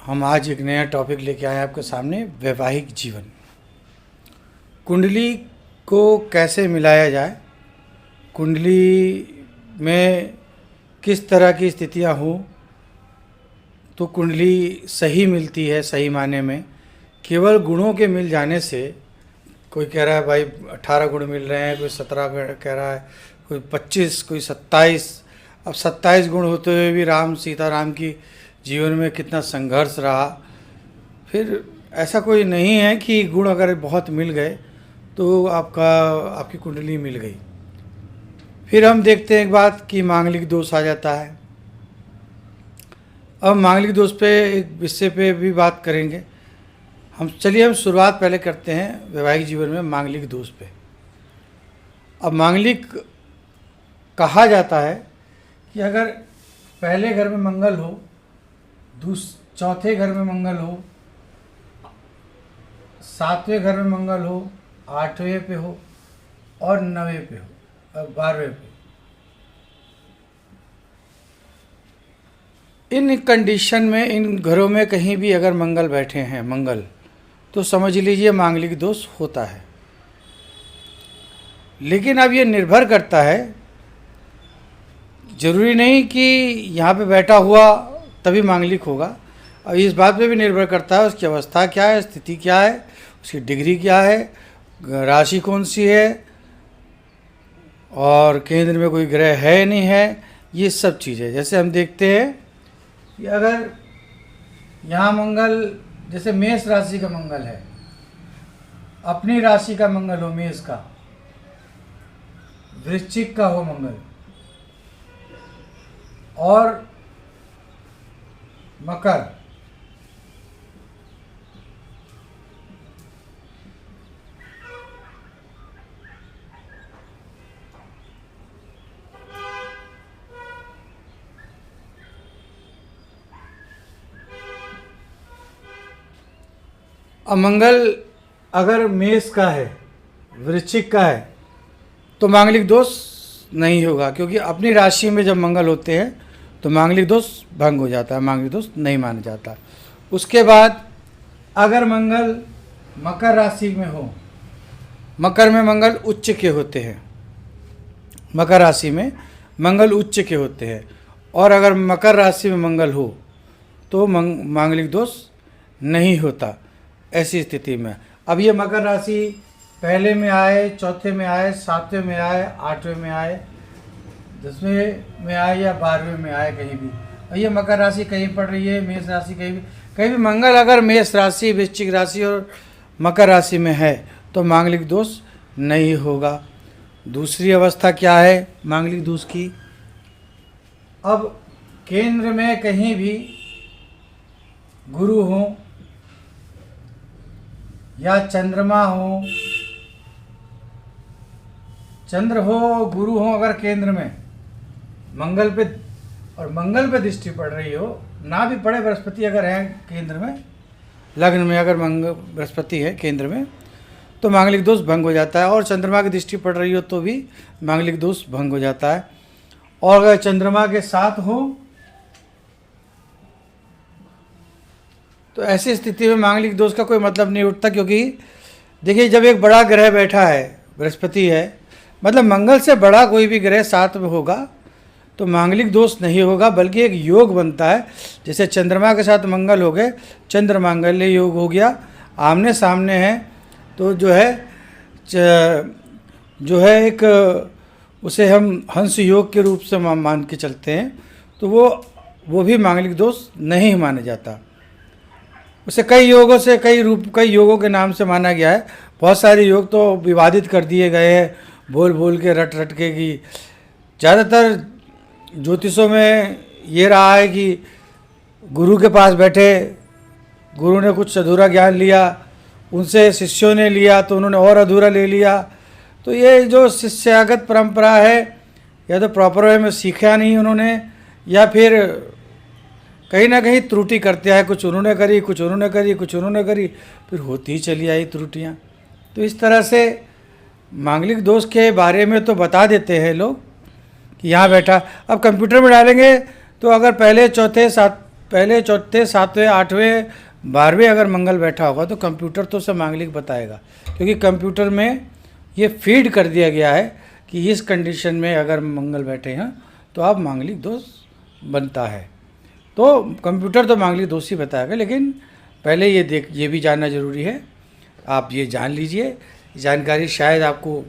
हम आज एक नया टॉपिक लेके आए हैं आपके सामने, वैवाहिक जीवन। कुंडली को कैसे मिलाया जाए, कुंडली में किस तरह की स्थितियां हो तो कुंडली सही मिलती है। सही माने में केवल गुणों के मिल जाने से, कोई कह रहा है भाई 18 गुण मिल रहे हैं, कोई 17 कह रहा है, कोई 25, कोई 27। अब 27 गुण होते हुए भी राम सीताराम की जीवन में कितना संघर्ष रहा। फिर ऐसा कोई नहीं है कि गुण अगर बहुत मिल गए तो आपकी कुंडली मिल गई। फिर हम देखते हैं एक बात कि मांगलिक दोष आ जाता है। अब मांगलिक दोष पे एक विषय पे भी बात करेंगे हम शुरुआत पहले करते हैं वैवाहिक जीवन में मांगलिक दोष पे। अब मांगलिक कहा जाता है कि अगर पहले घर में मंगल हो, चौथे घर में मंगल हो, 7वें घर में मंगल हो, 8वें पे हो और 9वें पे हो और 12वें पे, इन कंडीशन में इन घरों में कहीं भी अगर मंगल बैठे हैं मंगल, तो समझ लीजिए मांगलिक दोष होता है। लेकिन अब ये निर्भर करता है, जरूरी नहीं कि यहाँ पे बैठा हुआ तभी मांगलिक होगा। अब इस बात पे भी निर्भर करता है उसकी अवस्था क्या है, स्थिति क्या है, उसकी डिग्री क्या है, राशि कौन सी है और केंद्र में कोई ग्रह है नहीं है, ये सब चीज़ें। जैसे हम देखते हैं कि अगर यहाँ मंगल, जैसे मेष राशि का मंगल है, अपनी राशि का मंगल हो मेष का, वृश्चिक का हो मंगल और मकर, अब मंगल अगर मेष का है, वृश्चिक का है, तो मांगलिक दोष नहीं होगा, क्योंकि अपनी राशि में जब मंगल होते हैं तो मांगलिक दोष भंग हो जाता है, मांगलिक दोष नहीं माना जाता। उसके बाद अगर मंगल मकर राशि में हो, मकर में मंगल उच्च के होते हैं, मकर राशि में मंगल उच्च के होते हैं, और अगर मकर राशि में मंगल हो तो मांगलिक दोष नहीं होता ऐसी स्थिति में। अब ये मकर राशि पहले में आए, चौथे में आए, 7वें में आए, 8वें में आए, 10वें में आए या 12वें में आए, कहीं भी, और ये मकर राशि कहीं पड़ रही है, मेष राशि कहीं भी मंगल अगर मेष राशि, वृश्चिक राशि और मकर राशि में है तो मांगलिक दोष नहीं होगा। दूसरी अवस्था क्या है मांगलिक दोष की? अब केंद्र में कहीं भी गुरु हो या चंद्रमा हो, चंद्र हो, गुरु हो, अगर केंद्र में मंगल पे, और मंगल पे दृष्टि पड़ रही हो, ना भी पड़े, बृहस्पति अगर है केंद्र में, लग्न में अगर बृहस्पति है केंद्र में, तो मांगलिक दोष भंग हो जाता है। और चंद्रमा की दृष्टि पड़ रही हो तो भी मांगलिक दोष भंग हो जाता है। और अगर चंद्रमा के साथ हो तो ऐसी स्थिति में मांगलिक दोष का कोई मतलब नहीं उठता, क्योंकि देखिए जब एक बड़ा ग्रह बैठा है, बृहस्पति है, मतलब मंगल से बड़ा कोई भी ग्रह साथ में होगा तो मांगलिक दोष नहीं होगा, बल्कि एक योग बनता है। जैसे चंद्रमा के साथ मंगल हो गए, चंद्र मांगल्य योग हो गया, आमने सामने हैं, तो जो है एक, उसे हम हंस योग के रूप से मान के चलते हैं, तो वो भी मांगलिक दोष नहीं माना जाता। उसे कई योगों के नाम से माना गया है। बहुत सारे योग तो विवादित कर दिए गए हैं, बोल के रट के, कि ज़्यादातर ज्योतिषों में ये रहा है कि गुरु के पास बैठे, गुरु ने कुछ अधूरा ज्ञान लिया, उनसे शिष्यों ने लिया तो उन्होंने और अधूरा ले लिया। तो ये जो शिष्यागत परंपरा है, या तो प्रॉपर वे में सीखा नहीं उन्होंने, या फिर कहीं ना कहीं त्रुटि करते हैं, कुछ उन्होंने करी, कुछ उन्होंने करी, फिर होती ही चली आई त्रुटियाँ। तो इस तरह से मांगलिक दोष के बारे में तो बता देते हैं लोग कि यहाँ बैठा। अब कंप्यूटर में डालेंगे तो अगर पहले चौथे पहले चौथे सातवें आठवें 12वें अगर मंगल बैठा होगा तो कंप्यूटर तो उसे मांगलिक बताएगा, क्योंकि कंप्यूटर में ये फीड कर दिया गया है कि इस कंडीशन में अगर मंगल बैठे हैं तो आप मांगलिक दोष बनता है। तो कंप्यूटर तो मांगलिक दोष ही बताएगा, लेकिन पहले ये भी जानना ज़रूरी है। आप ये जान लीजिए, जानकारी शायद आपको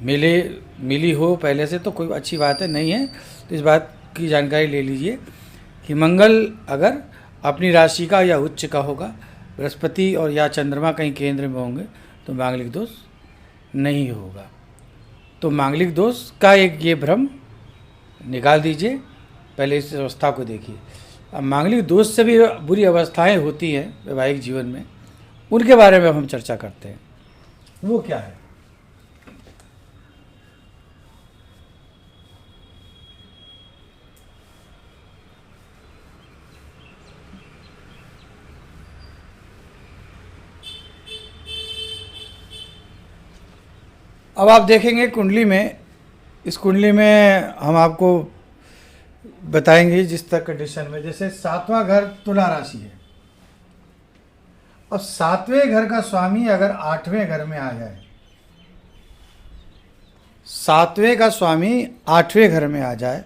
मिली हो पहले से तो कोई अच्छी बात है, नहीं है तो इस बात की जानकारी ले लीजिए कि मंगल अगर अपनी राशि का या उच्च का होगा, बृहस्पति और या चंद्रमा कहीं केंद्र में होंगे तो मांगलिक दोष नहीं होगा। तो मांगलिक दोष का एक ये भ्रम निकाल दीजिए, पहले इस अवस्था को देखिए। अब मांगलिक दोष से भी बुरी अवस्थाएं होती हैं वैवाहिक जीवन में, उनके बारे में हम चर्चा करते हैं। वो क्या है? अब आप देखेंगे कुंडली में, इस कुंडली में हम आपको बताएंगे जिस तरह कंडीशन में, जैसे 7वां घर तुला राशि है और 7वें घर का स्वामी अगर 8वें घर में आ जाए, 7वें का स्वामी 8वें घर में आ जाए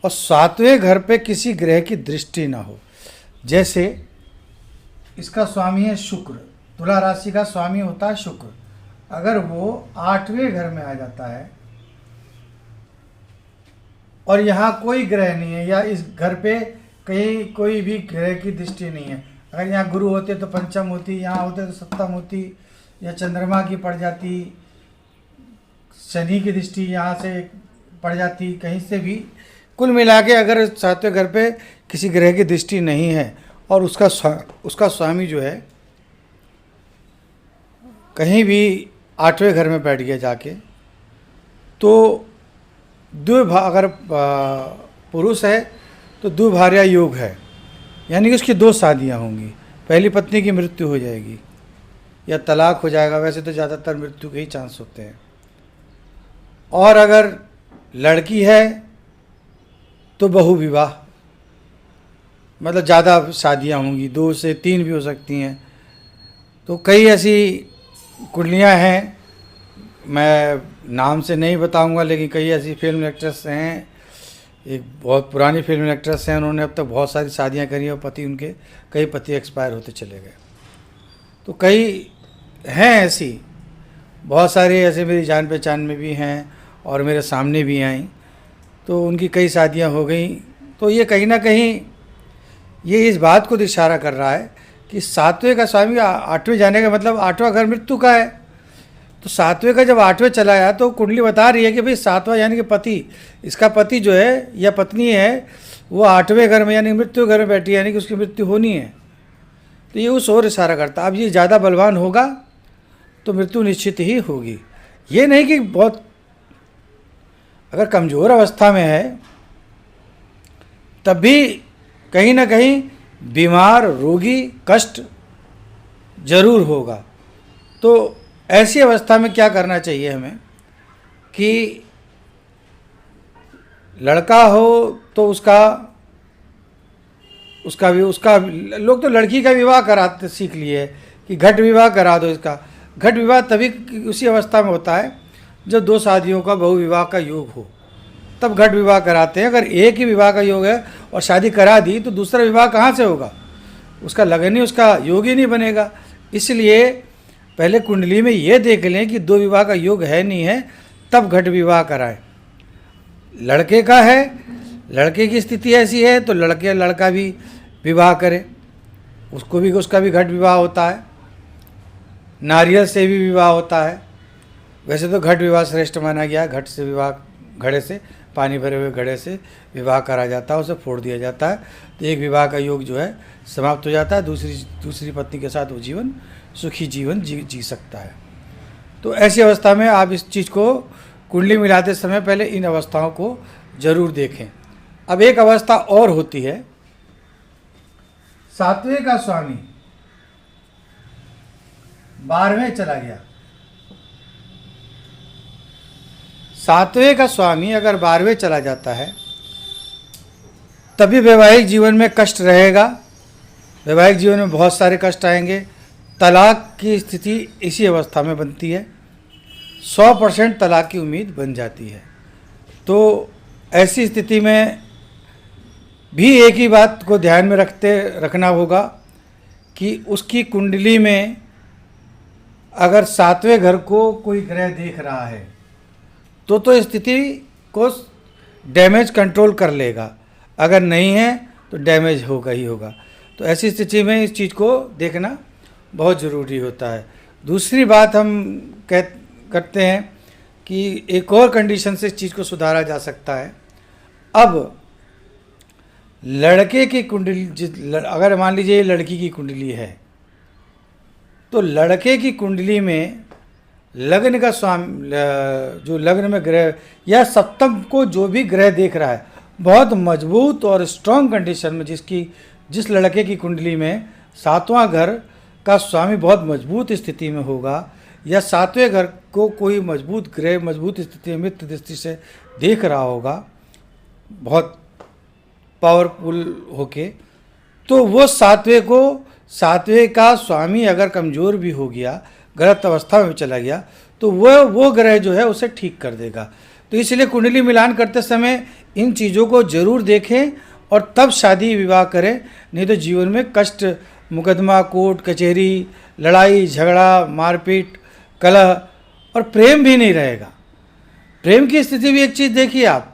और 7वें घर पे किसी ग्रह की दृष्टि ना हो, जैसे इसका स्वामी है शुक्र, तुला राशि का स्वामी होता है शुक्र, अगर वो 8वें घर में आ जाता है और यहाँ कोई ग्रह नहीं है या इस घर पे कहीं कोई भी ग्रह की दृष्टि नहीं है, अगर यहाँ गुरु होते तो पंचम होती, यहाँ होते तो सप्तम होती, या चंद्रमा की पड़ जाती, शनि की दृष्टि यहाँ से पड़ जाती, कहीं से भी, कुल मिला के अगर 7वें घर पे किसी ग्रह की दृष्टि नहीं है और उसका स्वामी जो है कहीं भी 8वें घर में बैठ गया जाके, तो अगर पुरुष है तो द्विभार्या योग है, यानी कि उसकी 2 शादियाँ होंगी, पहली पत्नी की मृत्यु हो जाएगी या तलाक हो जाएगा, वैसे तो ज़्यादातर मृत्यु के ही चांस होते हैं। और अगर लड़की है तो बहु विवाह, मतलब ज़्यादा शादियाँ होंगी, 2 से 3 भी हो सकती हैं। तो कई ऐसी कुंडलियाँ हैं, मैं नाम से नहीं बताऊंगा, लेकिन कई ऐसी फिल्म एक्ट्रेस हैं, एक बहुत पुरानी फिल्म एक्ट्रेस हैं, उन्होंने अब तक बहुत सारी शादियां करी और कई पति एक्सपायर होते चले गए। तो कई हैं ऐसी, बहुत सारी ऐसे मेरी जान पहचान में भी हैं और मेरे सामने भी आई, तो उनकी कई शादियां हो गई। तो ये कहीं ना कहीं ये इस बात को इशारा कर रहा है कि 7वें का स्वामी 8वें जाने का मतलब 8वां घर मृत्यु का है। तो 7वें का जब 8वें चला आया तो कुंडली बता रही है कि भाई 7वां यानी कि पति, इसका पति जो है या पत्नी है वो 8वें घर में यानी मृत्यु घर में बैठी है, यानी कि उसकी मृत्यु होनी है। तो ये उस ओर इशारा करता है। अब ये ज़्यादा बलवान होगा तो मृत्यु निश्चित ही होगी, ये नहीं कि बहुत, अगर कमज़ोर अवस्था में है तब भी कहीं ना कहीं बीमार रोगी कष्ट जरूर होगा। तो ऐसी अवस्था में क्या करना चाहिए हमें कि लड़का हो तो उसका लोग तो लड़की का विवाह कराते सीख लिए कि घट विवाह करा दो। इसका घट विवाह तभी उसी अवस्था में होता है जब 2 शादियों का बहु विवाह का योग हो, तब घट विवाह कराते हैं। अगर एक ही विवाह का योग है और शादी करा दी तो दूसरा विवाह कहाँ से होगा, उसका लगन ही, उसका योग ही नहीं बनेगा। इसलिए पहले कुंडली में ये देख लें कि 2 विवाह का योग है नहीं है, तब घट विवाह कराएं। लड़के का है, लड़के की स्थिति ऐसी है तो लड़का भी विवाह करे, उसका भी घट विवाह होता है, नारियल से भी विवाह होता है। वैसे तो घट विवाह श्रेष्ठ माना गया, घट से विवाह, घड़े से, पानी भरे हुए घड़े से विवाह करा जाता है, उसे फोड़ दिया जाता है, तो एक विवाह का योग जो है समाप्त हो जाता है, दूसरी पत्नी के साथ वो सुखी जीवन जी सकता है। तो ऐसी अवस्था में आप इस चीज़ को कुंडली मिलाते समय पहले इन अवस्थाओं को जरूर देखें। अब एक अवस्था और होती है, 7वें का स्वामी 12वें चला गया। 7वें का स्वामी अगर 12वें चला जाता है तभी वैवाहिक जीवन में कष्ट रहेगा, वैवाहिक जीवन में बहुत सारे कष्ट आएंगे। तलाक की स्थिति इसी अवस्था में बनती है, 100% तलाक की उम्मीद बन जाती है। तो ऐसी स्थिति में भी एक ही बात को ध्यान में रखना होगा कि उसकी कुंडली में अगर 7वें घर को कोई ग्रह देख रहा है तो स्थिति को डैमेज कंट्रोल कर लेगा, अगर नहीं है तो डैमेज होगा ही होगा। तो ऐसी स्थिति में इस चीज़ को देखना बहुत ज़रूरी होता है। दूसरी बात हम करते हैं कि एक और कंडीशन से इस चीज़ को सुधारा जा सकता है। अब लड़के की कुंडली, अगर मान लीजिए लड़की की कुंडली है तो लड़के की कुंडली में लग्न का स्वामी, जो लग्न में ग्रह या सप्तम को जो भी ग्रह देख रहा है, बहुत मजबूत और स्ट्रांग कंडीशन में जिस लड़के की कुंडली में 7वां घर का स्वामी बहुत मजबूत स्थिति में होगा या 7वें घर को कोई मजबूत ग्रह मजबूत स्थिति में मित्र दृष्टि से देख रहा होगा बहुत पावरफुल होके, तो वो 7वें का स्वामी अगर कमज़ोर भी हो गया, गलत अवस्था में चला गया, तो वो ग्रह जो है उसे ठीक कर देगा। तो इसलिए कुंडली मिलान करते समय इन चीज़ों को ज़रूर देखें और तब शादी विवाह करें, नहीं तो जीवन में कष्ट, मुकदमा, कोर्ट कचहरी, लड़ाई झगड़ा, मारपीट, कलह और प्रेम भी नहीं रहेगा। प्रेम की स्थिति भी एक चीज़ देखिए आप,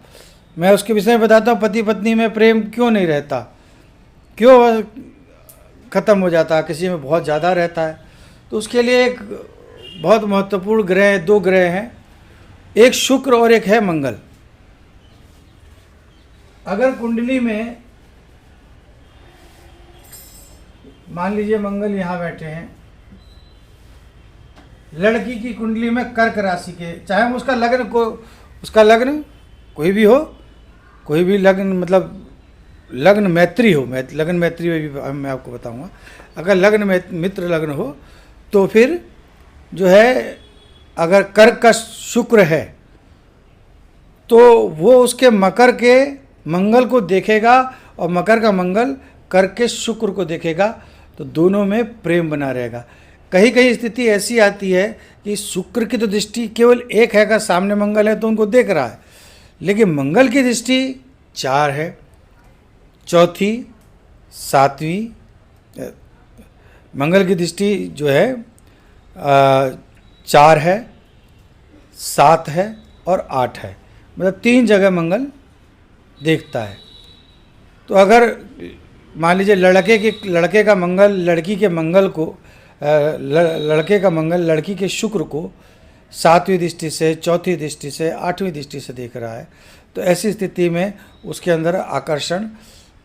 मैं उसके विषय में बताता हूँ। पति पत्नी में प्रेम क्यों नहीं रहता, क्यों ख़त्म हो जाता, किसी में बहुत ज़्यादा रहता है। तो उसके लिए एक बहुत महत्वपूर्ण ग्रह, 2 ग्रह हैं, एक शुक्र और एक है मंगल। अगर कुंडली में मान लीजिए मंगल यहाँ बैठे हैं, लड़की की कुंडली में कर्क राशि के, चाहे उसका लग्न कोई भी हो, कोई भी लग्न मतलब लग्न मैत्री हो, लग्न मैत्री में भी मैं आपको बताऊंगा। अगर लग्न मित्र लग्न हो तो फिर जो है अगर कर्क का शुक्र है तो वो उसके मकर के मंगल को देखेगा और मकर का मंगल कर्क के शुक्र को देखेगा, तो दोनों में प्रेम बना रहेगा। कहीं कहीं स्थिति ऐसी आती है कि शुक्र की तो दृष्टि केवल एक है, का सामने मंगल है तो उनको देख रहा है, लेकिन मंगल की दृष्टि 4 है, चौथी, 7वीं, मंगल की दृष्टि जो है 4 है, 7 है और 8 है, मतलब 3 जगह मंगल देखता है। तो अगर मान लीजिए लड़के का मंगल लड़की के मंगल को, लड़के का मंगल लड़की के शुक्र को 7वीं दृष्टि से, चौथी दृष्टि से, 8वीं दृष्टि से देख रहा है, तो ऐसी स्थिति में उसके अंदर आकर्षण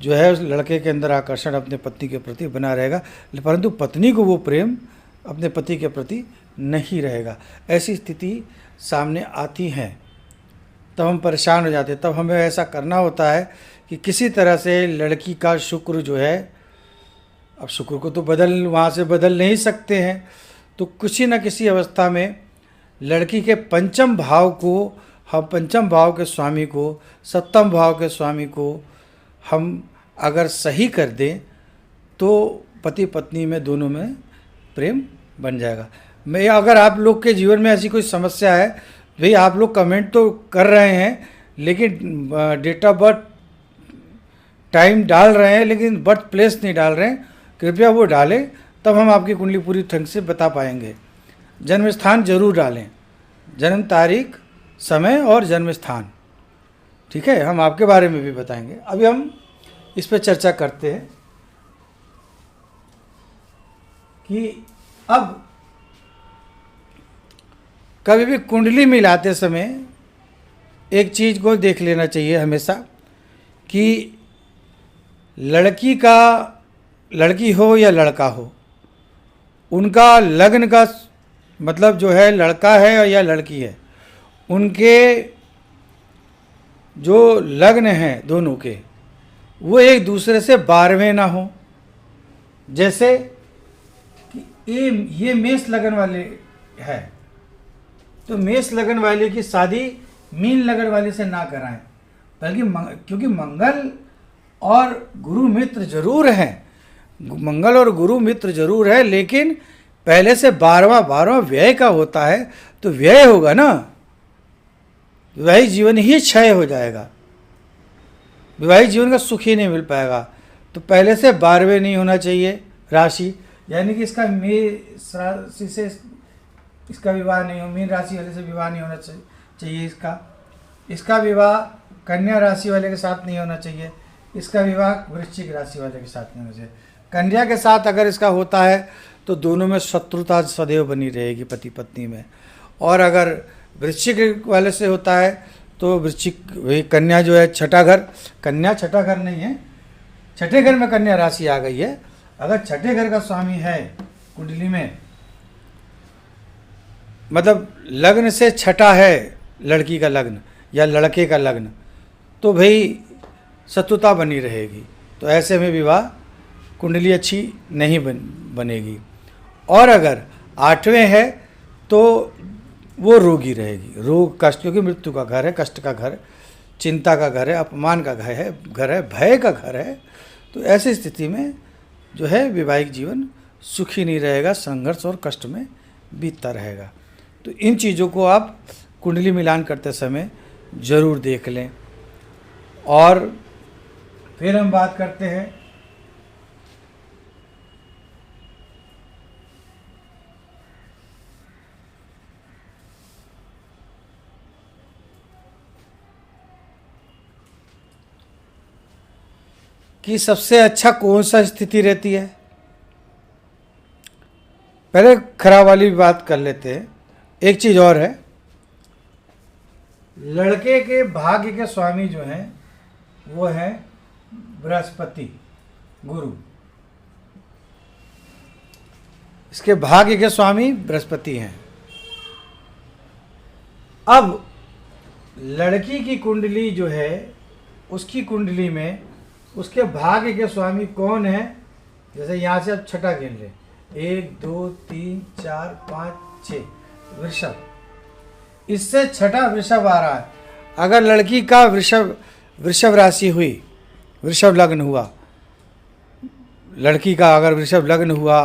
जो है, उस लड़के के अंदर आकर्षण अपने पत्नी के प्रति बना रहेगा, परंतु पत्नी को वो प्रेम अपने पति के प्रति नहीं रहेगा। ऐसी स्थिति सामने आती हैं, तब हम परेशान हो जाते हैं। तब हमें ऐसा करना होता है कि किसी तरह से लड़की का शुक्र जो है, अब शुक्र को तो वहाँ से बदल नहीं सकते हैं, तो किसी न किसी अवस्था में लड़की के पंचम भाव को, हम पंचम भाव के स्वामी को, सप्तम भाव के स्वामी को हम अगर सही कर दें तो पति पत्नी में दोनों में प्रेम बन जाएगा। मैं अगर आप लोग के जीवन में ऐसी कोई समस्या है, भाई आप लोग कमेंट तो कर रहे हैं लेकिन डेट ऑफ बर्थ टाइम डाल रहे हैं लेकिन बर्थ प्लेस नहीं डाल रहे हैं, कृपया वो डालें, तब हम आपकी कुंडली पूरी ढंग से बता पाएंगे। जन्म स्थान जरूर डालें, जन्म तारीख, समय और जन्म स्थान, ठीक है, हम आपके बारे में भी बताएंगे। अभी हम इस पर चर्चा करते हैं कि अब कभी भी कुंडली मिलाते समय एक चीज़ को देख लेना चाहिए हमेशा कि लड़की हो या लड़का हो, उनका लग्न का मतलब जो है लड़का है या लड़की है, उनके जो लग्न हैं दोनों के, वो एक दूसरे से 12वें ना हो। जैसे कि ये मेष लगन वाले है तो मेष लगन वाले की शादी मीन लगन वाले से ना कराएं, बल्कि क्योंकि मंगल और गुरु मित्र जरूर हैं, मंगल और गुरु मित्र जरूर है, लेकिन पहले से 12वां व्यय का होता है, तो व्यय होगा ना, वैवाहिक जीवन ही क्षय हो जाएगा, वैवाहिक जीवन का सुख ही नहीं मिल पाएगा। तो पहले से 12वें नहीं होना चाहिए राशि, यानी कि इसका मेष राशि से इसका विवाह नहीं हो, मीन राशि वाले से विवाह नहीं होना चाहिए, इसका विवाह कन्या राशि वाले के साथ नहीं होना चाहिए, इसका विवाह वृश्चिक राशि वाले के साथ नहीं होना चाहिए। कन्या के साथ अगर इसका होता है तो दोनों में शत्रुता सदैव बनी रहेगी पति पत्नी में। और अगर वृश्चिक वाले से होता है तो वृश्चिक वही कन्या जो है छठा घर, कन्या छठा घर नहीं है, छठे घर में कन्या राशि आ गई है। अगर छठे घर का स्वामी है कुंडली में, मतलब लग्न से छठा है लड़की का लग्न या लड़के का लग्न, तो भाई शत्रुता बनी रहेगी, तो ऐसे में विवाह कुंडली अच्छी नहीं बनेगी। और अगर 8वें है तो वो रोगी रहेगी, रोग कष्ट, क्योंकि मृत्यु का घर है, कष्ट का घर, चिंता का घर है, अपमान का घर है, भय का घर है। तो ऐसी स्थिति में जो है वैवाहिक जीवन सुखी नहीं रहेगा, संघर्ष और कष्ट में बीतता रहेगा। तो इन चीज़ों को आप कुंडली मिलान करते समय ज़रूर देख लें। और फिर हम बात करते हैं कि सबसे अच्छा कौन सा स्थिति रहती है। पहले खराब वाली बात कर लेते हैं। एक चीज़ और है, लड़के के भाग्य के स्वामी जो हैं वो है बृहस्पति गुरु, इसके भाग्य के स्वामी बृहस्पति हैं। अब लड़की की कुंडली जो है, उसकी कुंडली में उसके भाग्य के स्वामी कौन है, जैसे यहाँ से अब छठा गिन ले, 1 2 3 4 5 6, वृषभ, इससे छठा वृषभ आ रहा है। अगर लड़की का वृषभ राशि हुई, वृषभ लग्न हुआ, लड़की का अगर वृषभ लग्न हुआ,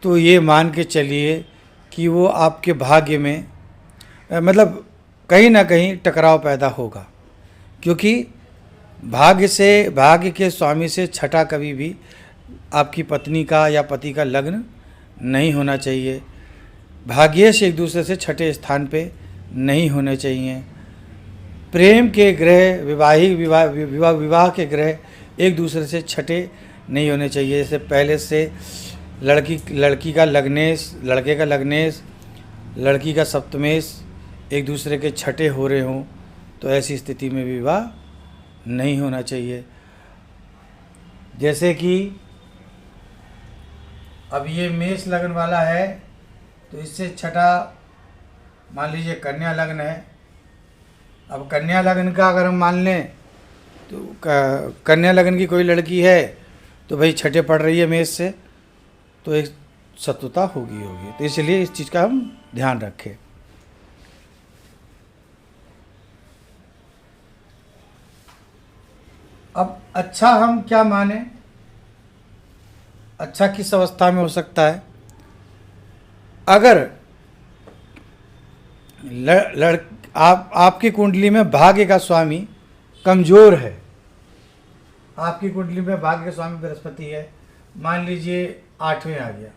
तो ये मान के चलिए कि वो आपके भाग्य में मतलब कहीं ना कहीं टकराव पैदा होगा, क्योंकि भाग्य के स्वामी से छठा कभी भी आपकी पत्नी का या पति का लग्न नहीं होना चाहिए। भाग्येश एक दूसरे से छठे स्थान पे नहीं होने चाहिए। प्रेम के ग्रह, विवाह के ग्रह एक दूसरे से छठे नहीं होने चाहिए। जैसे पहले से लड़की का लग्नेश, लड़के का लग्नेश, लड़की का सप्तमेश एक दूसरे के छठे हो रहे हों, तो ऐसी स्थिति में विवाह नहीं होना चाहिए। जैसे कि अब ये मेष लग्न वाला है, तो इससे छठा मान लीजिए कन्या लग्न है। अब कन्या लग्न का अगर हम मान लें तो कन्या लग्न की कोई लड़की है तो भाई छठे पड़ रही है मेष से, तो एक शत्रुता होगी। तो इसलिए इस चीज़ का हम ध्यान रखें। अब अच्छा हम क्या माने, अच्छा किस अवस्था में हो सकता है। अगर आपकी कुंडली में भाग्य का स्वामी कमज़ोर है, आपकी कुंडली में भाग्य का स्वामी बृहस्पति है, मान लीजिए 8वें आ गया,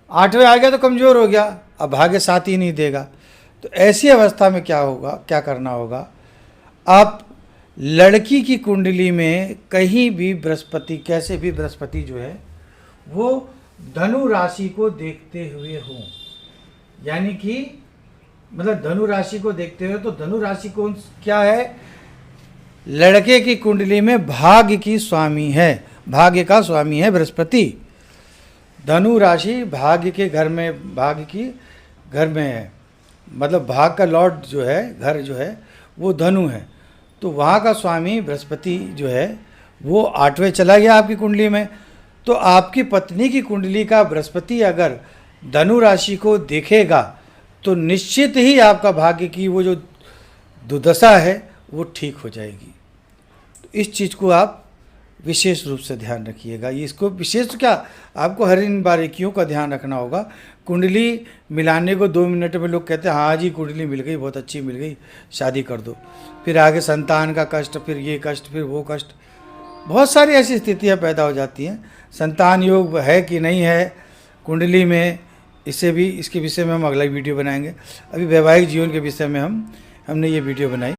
8वें आ गया तो कमज़ोर हो गया, अब भाग्य साथ ही नहीं देगा। तो ऐसी अवस्था में क्या होगा, क्या करना होगा, आप लड़की की कुंडली में कहीं भी बृहस्पति, कैसे भी बृहस्पति जो है वो धनु राशि को देखते हुए हो, यानी कि मतलब धनु राशि को देखते हुए, तो धनु राशि कौन क्या है, लड़के की कुंडली में भाग्य की स्वामी है, भाग्य का स्वामी है बृहस्पति। धनु राशि भाग्य के घर में, भाग्य की घर में है, मतलब भाग का लॉर्ड जो है, घर जो है वो धनु है, तो वहाँ का स्वामी बृहस्पति जो है वो 8वें चला गया आपकी कुंडली में। तो आपकी पत्नी की कुंडली का बृहस्पति अगर धनु राशि को देखेगा तो निश्चित ही आपका भाग्य की वो जो दुर्दशा है वो ठीक हो जाएगी। तो इस चीज़ को आप विशेष रूप से ध्यान रखिएगा। ये इसको विशेष क्या, आपको हर इन बारीकियों का ध्यान रखना होगा। कुंडली मिलाने को 2 मिनट में लोग कहते हैं हाँ जी कुंडली मिल गई, बहुत अच्छी मिल गई, शादी कर दो। फिर आगे संतान का कष्ट, फिर ये कष्ट, फिर वो कष्ट, बहुत सारी ऐसी स्थितियाँ पैदा हो जाती हैं। संतान योग है कि नहीं है कुंडली में, इसके विषय में हम अगला वीडियो बनाएंगे। अभी वैवाहिक जीवन के विषय में हमने ये वीडियो बनाई।